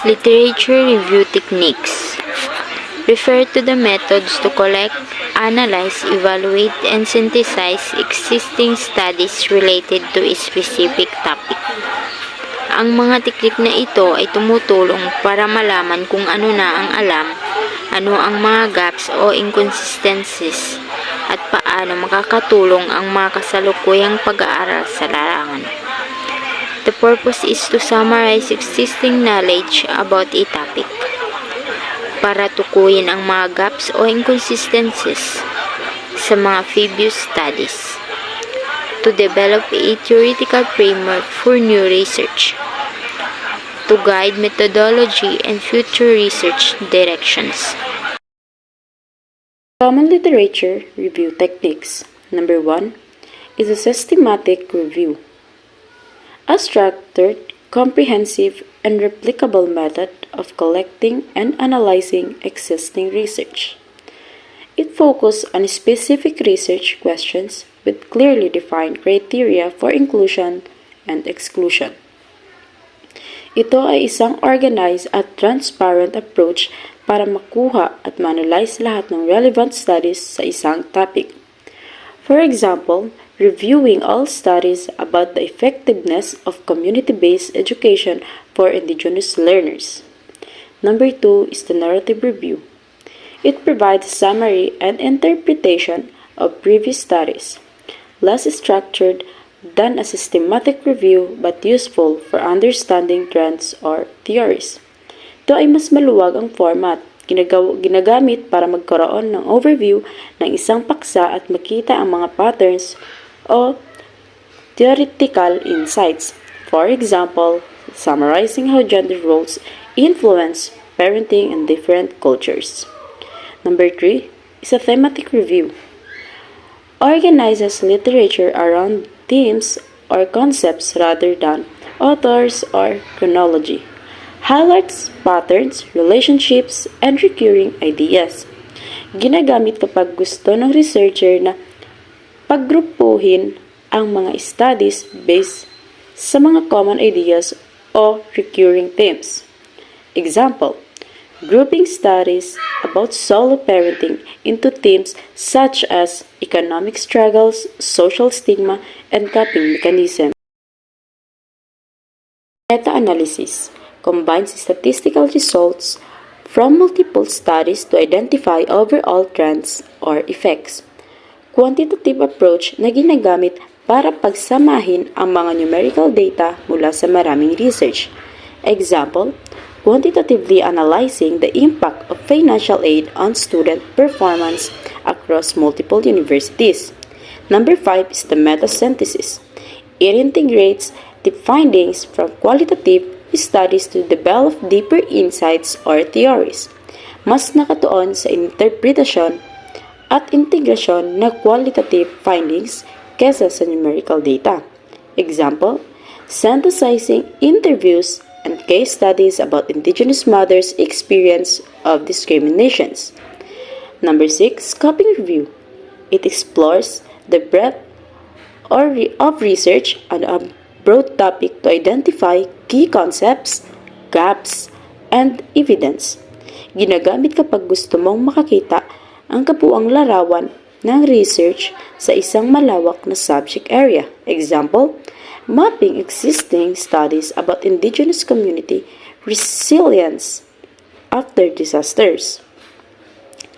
Literature review techniques refer to the methods to collect, analyze, evaluate, and synthesize existing studies related to a specific topic. Ang mga teknik na ito ay tumutulong para malaman kung ano na ang alam, ano ang mga gaps o inconsistencies, at paano makakatulong ang mga kasalukuyang pag-aaral sa larangan. The purpose is to summarize existing knowledge about a topic, para tukuyin ang mga gaps o inconsistencies sa mga previous studies, to develop a theoretical framework for new research, to guide methodology and future research directions. Common literature review techniques. Number 1 is a systematic review. A structured, comprehensive, and replicable method of collecting and analyzing existing research. It focuses on specific research questions with clearly defined criteria for inclusion and exclusion. Ito ay isang organized at transparent approach para makuha at ma-analyze lahat ng relevant studies sa isang topic. For example, reviewing all studies about the effectiveness of community-based education for indigenous learners. Number 2 is the narrative review. It provides a summary and interpretation of previous studies, less structured than a systematic review but useful for understanding trends or theories. Ito ay mas maluwag ang format, ginagamit para magkaroon ng overview ng isang paksa at makita ang mga patterns o theoretical insights. For example, summarizing how gender roles influence parenting in different cultures. Number 3 is a thematic review. Organizes literature around themes or concepts rather than authors or chronology. Highlights patterns, relationships, and recurring ideas. Ginagamit kapag gusto ng researcher na paggrupuhin ang mga studies based sa mga common ideas o recurring themes. Example, grouping studies about solo parenting into themes such as economic struggles, social stigma, and coping mechanism. Meta-analysis combines statistical results from multiple studies to identify overall trends or effects. Quantitative approach na ginagamit para pagsamahin ang mga numerical data mula sa maraming research. Example, quantitatively analyzing the impact of financial aid on student performance across multiple universities. Number 5 is the meta-synthesis. It integrates the findings from qualitative studies to develop deeper insights or theories. Mas nakatuon sa interpretasyon at integrasyon na qualitative findings kesa sa numerical data. Example, synthesizing interviews and case studies about indigenous mothers' experience of discriminations. Number 6, scoping review. It explores the breadth of research on a broad topic to identify key concepts, gaps, and evidence. Ginagamit kapag gusto mong makakita ang kabuuang larawan ng research sa isang malawak na subject area. Example, mapping existing studies about indigenous community resilience after disasters.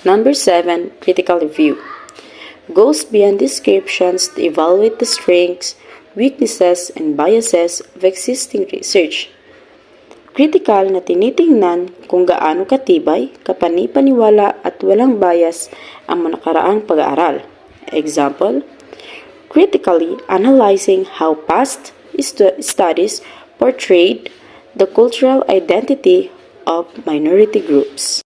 Number 7, critical review. Goes beyond descriptions to evaluate the strengths, weaknesses, and biases of existing research. Critical na tinitingnan kung gaano katibay, kapani-paniwala at walang bias ang nakaraang pag-aaral. Example, critically analyzing how past studies portrayed the cultural identity of minority groups.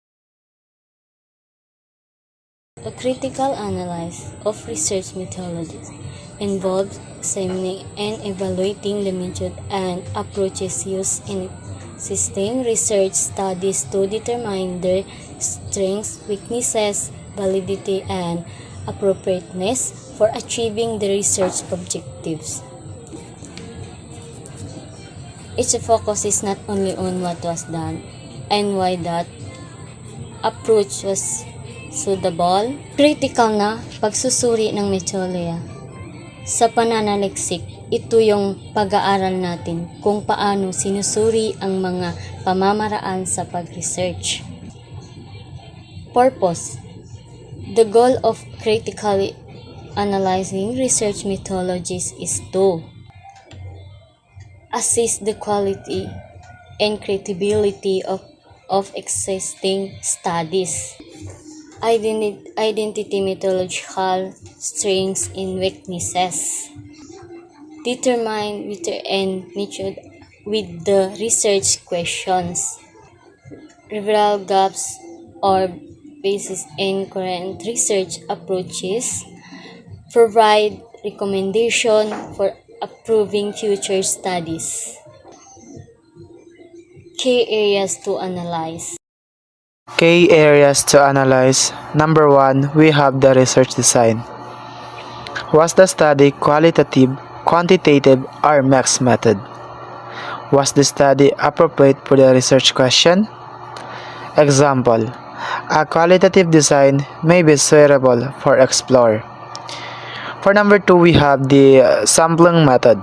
A critical analysis of research methodologies involves examining and evaluating the method and approaches used in existing research studies to determine their strengths, weaknesses, validity, and appropriateness for achieving the research objectives. Its focus is not only on what was done and why that approach was suitable. Critical na pagsusuri ng metodolohiya. Sa pananaliksik, ito yung pag-aaral natin kung paano sinusuri ang mga pamamaraan sa pag-research. Purpose. The goal of critically analyzing research methodologies is to assess the quality and credibility of existing studies, identity methodological strengths and weaknesses, determine and method with the research questions, reveal gaps or basis in current research approaches, provide recommendation for approving future studies. Key areas to analyze. Key areas to analyze. Number 1, we have the research design. Was the study qualitative, quantitative, or mixed method? Was the study appropriate for the research question? Example, a qualitative design may be suitable for Explorer. For number 2, we have the sampling method.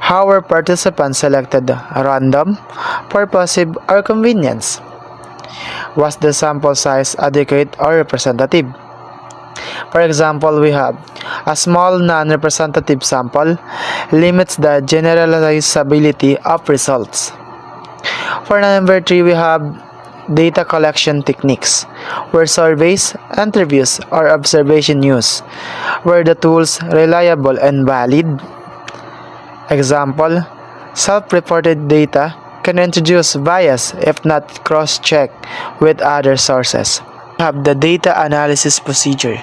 How were participants selected? Random, purposive, or convenience? Was the sample size adequate or representative? For example, we have a small non-representative sample limits the generalizability of results. For number 3, we have data collection techniques, where surveys, interviews, or observation used. Were the tools reliable and valid? Example, self-reported data can introduce bias if not cross-checked with other sources. We have the data analysis procedure,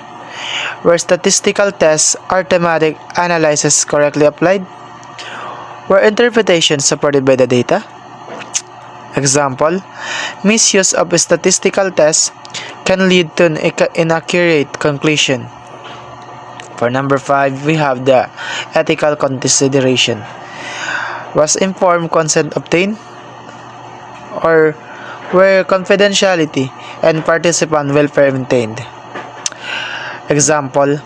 where statistical tests or thematic analysis correctly applied. Were interpretations supported by the data? Example, misuse of statistical tests can lead to an inaccurate conclusion. For number 5, we have the ethical consideration. Was informed consent obtained? Or were confidentiality and participant welfare maintained? Example,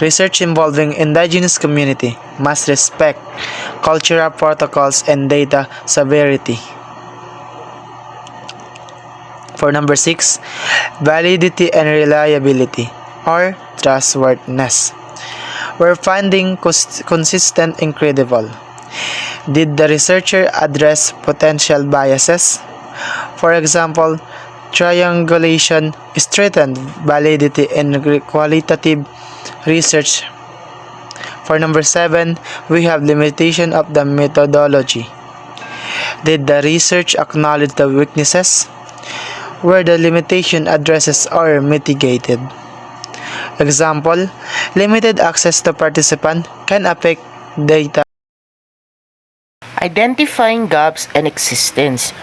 research involving indigenous community must respect cultural protocols and data sovereignty. For number 6, validity and reliability or trustworthiness. Were finding consistent and credible? Did the researcher address potential biases? For example, triangulation strengthened validity in qualitative research. For number 7, we have limitation of the methodology. Did the research acknowledge the weaknesses? Were the limitation addresses or mitigated? Example, limited access to participant can affect data. Identifying gaps and existence.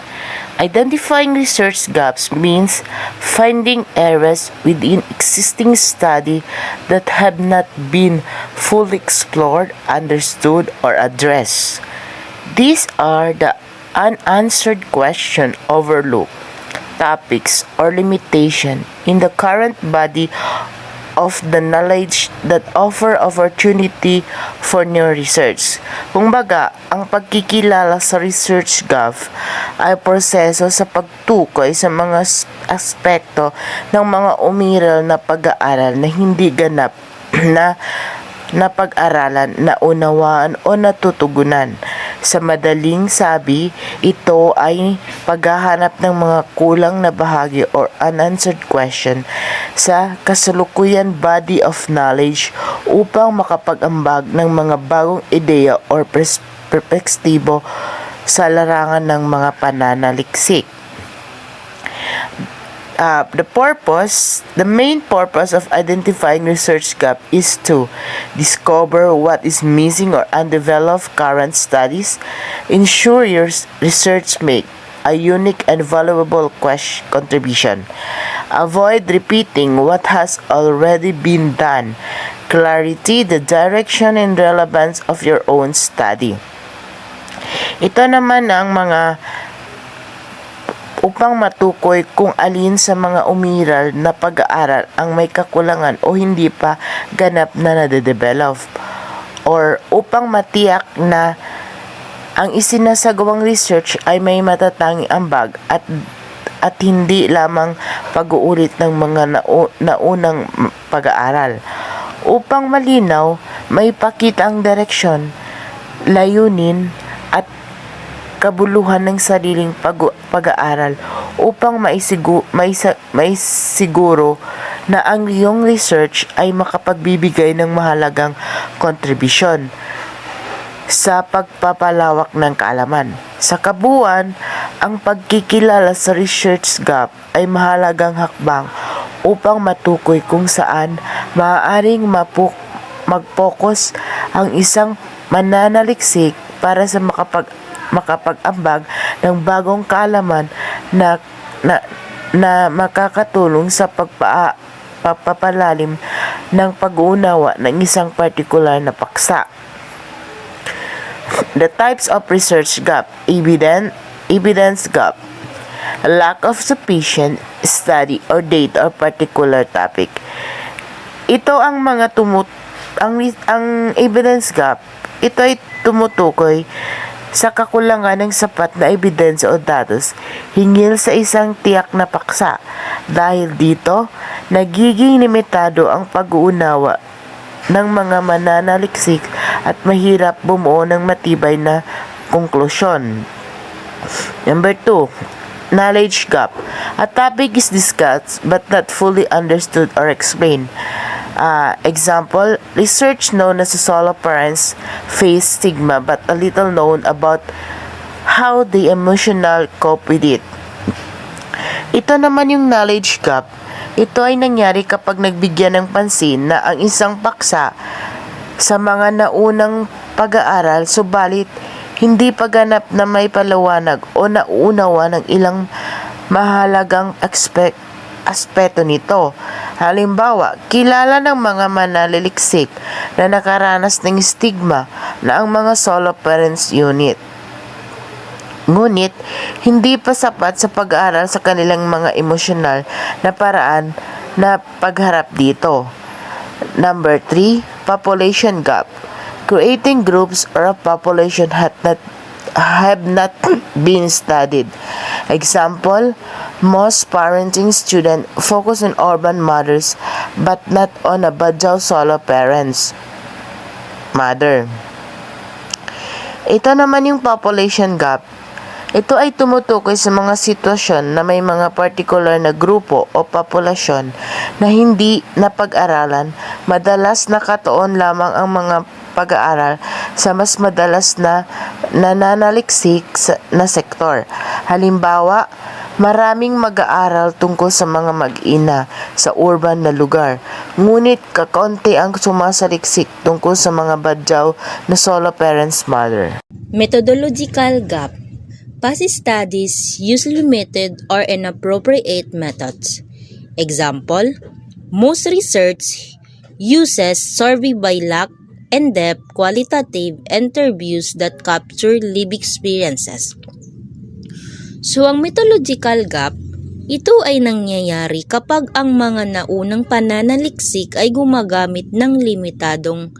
Identifying research gaps means finding areas within existing study that have not been fully explored, understood, or addressed. These are the unanswered question, overlooked topics, or limitation in the current body of the knowledge that offer opportunity for new research. Kumbaga, ang pagkikilala sa research gap ay proseso sa pagtukoy sa mga aspekto ng mga umiral na pag-aaral na hindi ganap na pag-aralan, naunawaan o natutugunan. Sa madaling sabi, ito ay paghahanap ng mga kulang na bahagi or unanswered question sa kasalukuyan body of knowledge upang makapag-ambag ng mga bagong ideya or perspektibo sa larangan ng mga pananaliksik. The main purpose of identifying research gap is to discover what is missing or undeveloped current studies, ensure your research make a unique and valuable contribution, avoid repeating what has already been done, clarity the direction and relevance of your own study. Ito naman ang mga upang matukoy kung alin sa mga umiral na pag-aaral ang may kakulangan o hindi pa ganap na nade-develop, or upang matiyak na ang isinasagawang research ay may matatanging ambag at hindi lamang pag-uulit ng mga naunang pag-aaral. Upang malinaw, may pakita ang direksyon, layunin at kabuluhan ng sariling pag-aaral upang maisiguro na ang iyong research ay makapagbibigay ng mahalagang kontribusyon sa pagpapalawak ng kaalaman. Sa kabuuan, ang pagkikilala sa research gap ay mahalagang hakbang upang matukoy kung saan maaaring mag-focus ang isang mananaliksik para sa makapag-ambag ng bagong kaalaman na makakatulong sa pagpapalalim ng pag-uunawa ng isang partikular na paksa. The types of research gap: evidence gap, lack of sufficient study or data or particular topic. Ito ang mga ang evidence gap. Ito ay tumutukoy sa kakulangan ng sapat na ebidensya o datos hinggil sa isang tiyak na paksa. Dahil dito, nagiging limitado ang pag-uunawa ng mga mananaliksik at mahirap bumuo ng matibay na konklusyon. Number 2, knowledge gap. A topic is discussed but not fully understood or explained. Example, research known as solo parents face stigma but a little known about how they emotional cope with it. Ito naman yung knowledge gap. Ito ay nangyari kapag nagbigyan ng pansin na ang isang paksa sa mga naunang pag-aaral subalit hindi pa ganap na may paliwanag o nauunawa ng ilang mahalagang aspeto nito. Halimbawa, kilala ng mga mananaliksik na nakaranas ng stigma na ang mga solo parents unit. Ngunit, hindi pa sapat sa pag-aaral sa kanilang mga emosyonal na paraan na pagharap dito. Number 3, population gap. Creating groups or a population have not been studied. Example, most parenting students focus on urban mothers but not on a Badjao solo parents mother. Ito naman yung population gap. Ito ay tumutukoy sa mga sitwasyon na may mga particular na grupo o populasyon na hindi napag-aralan. Madalas nakatuon lamang ang mga pag-aaral sa mas madalas na nananaliksik na sektor. Halimbawa, maraming mag-aaral tungkol sa mga mag-ina sa urban na lugar. Ngunit kakaunti ang sumasaliksik tungkol sa mga Badjao na solo parents mother. Methodological gap. Past studies use limited or inappropriate methods. Example, most research uses survey by lack and depth qualitative interviews that capture lived experiences. So, ang methodological gap, ito ay nangyayari kapag ang mga naunang pananaliksik ay gumagamit ng limitadong,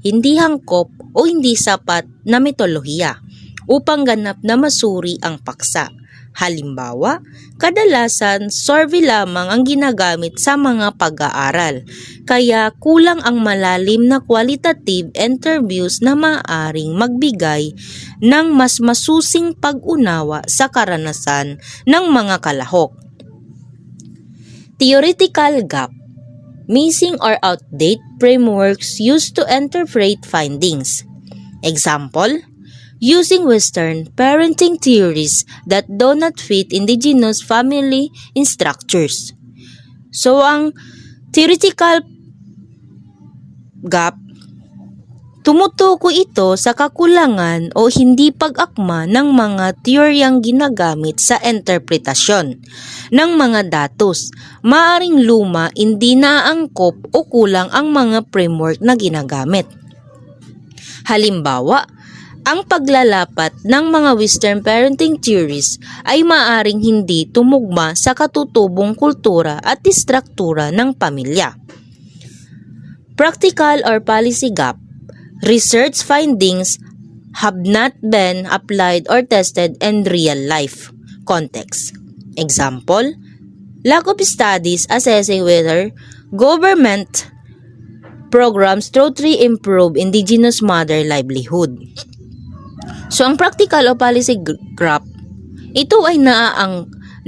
hindi hangkop o hindi sapat na metodolohiya upang ganap na masuri ang paksa. Halimbawa, kadalasan survey lamang ang ginagamit sa mga pag-aaral, kaya kulang ang malalim na qualitative interviews na maaaring magbigay ng mas masusing pag-unawa sa karanasan ng mga kalahok. Theoretical gap. Missing or outdated frameworks used to interpret findings. Example, using Western parenting theories that do not fit indigenous family structures. So, ang theoretical gap, tumutukoy ito sa kakulangan o hindi pag-akma ng mga teoryang ginagamit sa interpretasyon ng mga datos. Maaring luma, hindi naangkop o kulang ang mga framework na ginagamit. Halimbawa, Ang paglalapat ng mga Western parenting theories ay maaaring hindi tumugma sa katutubong kultura at istruktura ng pamilya. Practical or policy gap. Research findings have not been applied or tested in real life context. Example, lack of studies assessing whether government programs totally improve indigenous mother livelihood. So, ang practical o policy gap, ito ay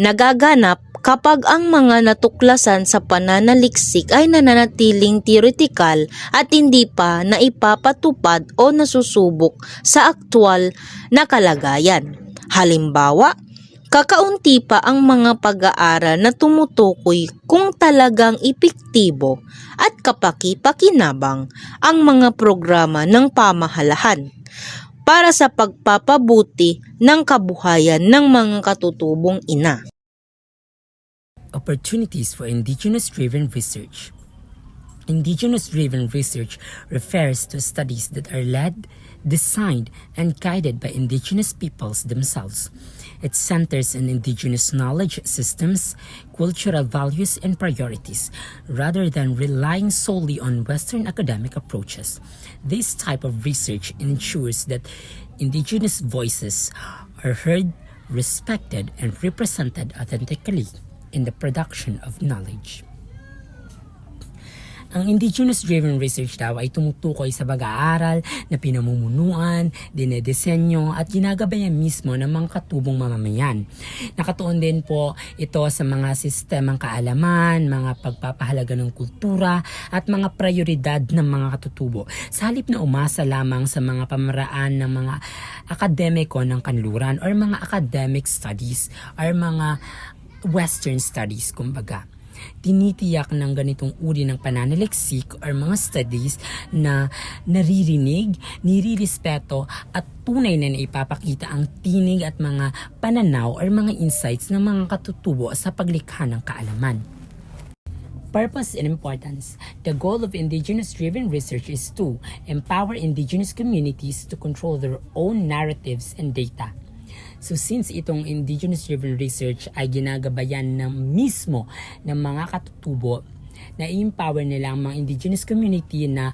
nagaganap kapag ang mga natuklasan sa pananaliksik ay nananatiling theoretical at hindi pa naipapatupad o nasusubok sa aktwal na kalagayan. Halimbawa, kakaunti pa ang mga pag-aaral na tumutukoy kung talagang epektibo at kapaki-pakinabang ang mga programa ng pamahalaan para sa pagpapabuti ng kabuhayan ng mga katutubong ina. Opportunities for indigenous-driven research. Indigenous-driven research refers to studies that are led, designed, and guided by indigenous peoples themselves. It centers on indigenous knowledge systems, cultural values, and priorities, rather than relying solely on Western academic approaches. This type of research ensures that indigenous voices are heard, respected, and represented authentically in the production of knowledge. Ang indigenous-driven research daw ay tumutukoy sa pag-aaral na pinamumunuan, dinedesenyo at ginagabayan mismo ng mga katubong mamamayan. Nakatuon din po ito sa mga sistemang kaalaman, mga pagpapahalaga ng kultura at mga prioridad ng mga katutubo. Sa halip na umasa lamang sa mga pamaraan ng mga akademiko ng kanluran or mga academic studies or mga Western studies kumbaga. Tinitiyak ng ganitong uri ng pananaliksik or mga studies na naririnig, nirirespeto at tunay na naipapakita ang tinig at mga pananaw or mga insights ng mga katutubo sa paglikha ng kaalaman. Purpose and importance. The goal of indigenous-driven research is to empower indigenous communities to control their own narratives and data. So since itong indigenous-driven research ay ginagabayan ng mismo ng mga katutubo, na i-empower nila ang mga indigenous community na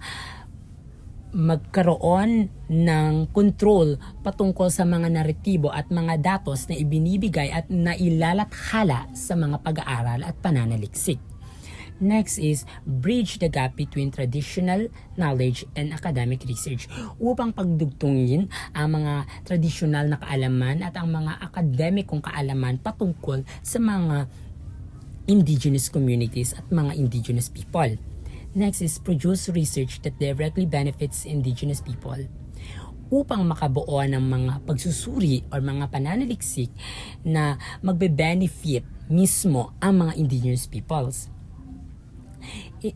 magkaroon ng control patungkol sa mga naratibo at mga datos na ibinibigay at nailalathala sa mga pag-aaral at pananaliksik. Next is bridge the gap between traditional knowledge and academic research upang pagdugtungin ang mga traditional na kaalaman at ang mga akademikong kaalaman patungkol sa mga indigenous communities at mga indigenous people. Next is produce research that directly benefits indigenous people upang makabuo ng mga pagsusuri o mga pananaliksik na magbe-benefit mismo ang mga indigenous peoples.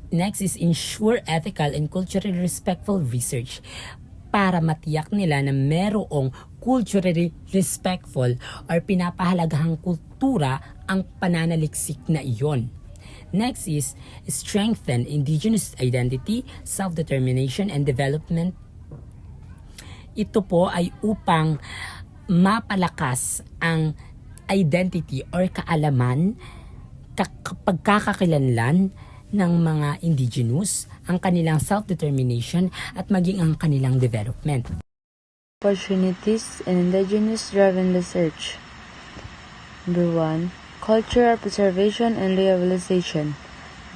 Next is ensure ethical and culturally respectful research para matiyak nila na merong culturally respectful or pinapahalagahang kultura ang pananaliksik na iyon. Next is strengthen indigenous identity, self-determination, and development. Ito po ay upang mapalakas ang identity or kaalaman, pagkakakilanlan ng mga indigenous, ang kanilang self-determination at maging ang kanilang development. Opportunities in indigenous-driven research. Number 1. Cultural preservation and rehabilitation.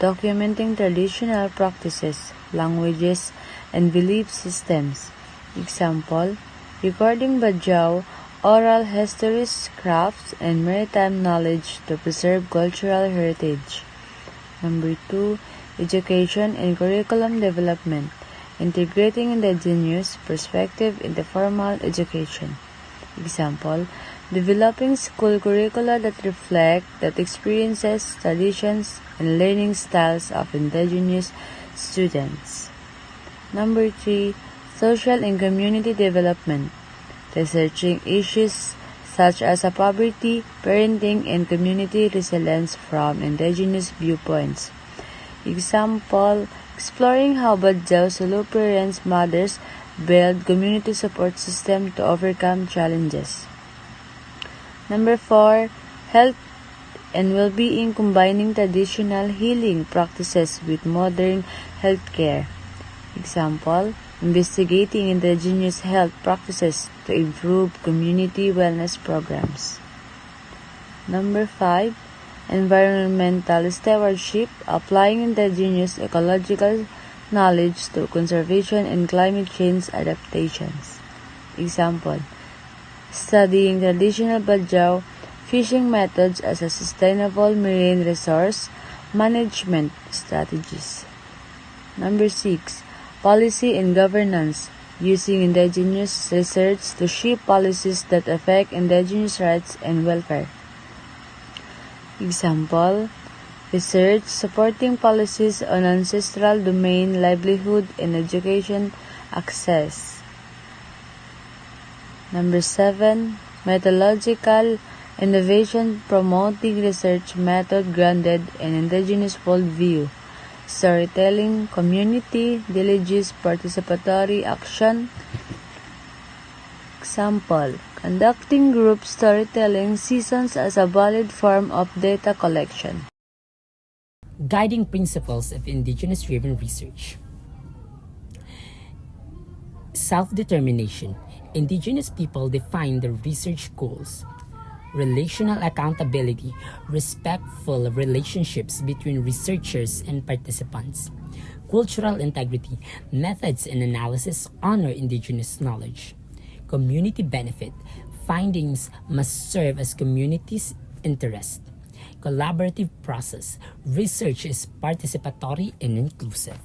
Documenting traditional practices, languages, and belief systems. Example, recording Bajau, oral histories, crafts, and maritime knowledge to preserve cultural heritage. Number 2. Education and curriculum development. Integrating indigenous perspective into formal education. Example, developing school curricula that reflect the experiences, traditions, and learning styles of indigenous students. Number 3. Social and community development. Researching issues such as poverty, parenting, and community resilience from indigenous viewpoints. Example, exploring how Bajau Sulu parents, mothers, build community support system to overcome challenges. Number 4, health and well-being, combining traditional healing practices with modern healthcare. Example, investigating indigenous health practices to improve community wellness programs. Number 5, environmental stewardship, applying indigenous ecological knowledge to conservation and climate change adaptations. Example, studying traditional Bajau fishing methods as a sustainable marine resource management strategies. Number 6, policy and governance, using indigenous research to shape policies that affect indigenous rights and welfare. Example, research supporting policies on ancestral domain, livelihood, and education access. Number 7, methodological innovation, promoting research method grounded in indigenous worldview, storytelling, community, diligence, participatory action. Example, conducting group storytelling sessions as a valid form of data collection. Guiding principles of indigenous-driven research. Self-determination. Indigenous people define their research goals. Relational accountability, respectful relationships between researchers and participants. Cultural integrity, methods and analysis honor indigenous knowledge. Community benefit, findings must serve as community's interest. Collaborative process, research is participatory and inclusive.